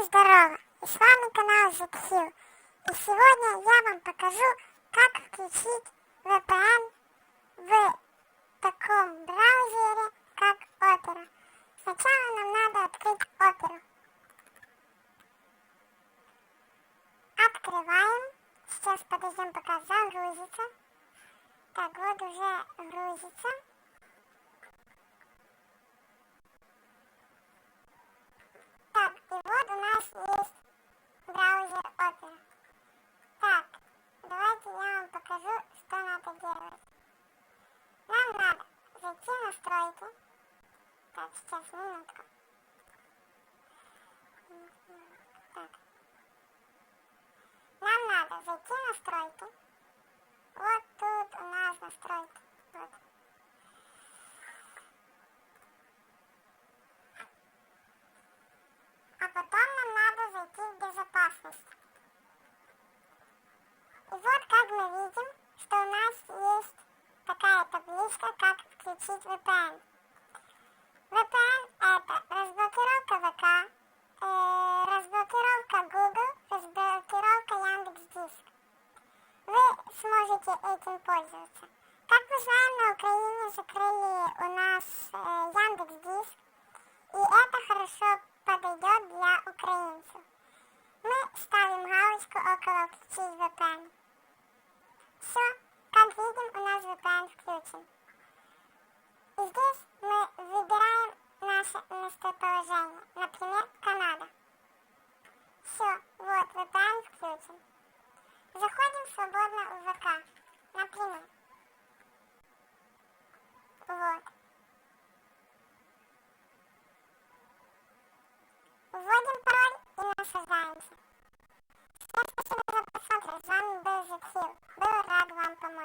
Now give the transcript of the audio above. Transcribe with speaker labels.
Speaker 1: Всем здорово! И с вами канал ZHill. И сегодня я вам покажу, как включить VPN в таком браузере, как Opera. Сначала нам надо открыть Opera. Открываем. Сейчас подождем, пока загрузится. Так, вот уже грузится. Так, и вот у нас есть браузер Opera. Так, давайте я вам покажу, что надо делать. Нам надо зайти в настройки. Так, сейчас, минутку. Так. Нам надо зайти в настройки. Вот тут у нас настройки. Вот. А потом нам надо зайти в безопасность. И вот как мы видим, что у нас есть такая табличка, как включить VPN. VPN это разблокировка ВК, разблокировка Google, разблокировка Яндекс.Диск. Вы сможете этим пользоваться. Как мы знаем, на Украине закрыли у нас Яндекс.Диск, и это хорошо подойдет для украинцев. Мы ставим галочку около «Включить VPN». Все, как видим, у нас VPN включен. И здесь мы выбираем наше местоположение, например,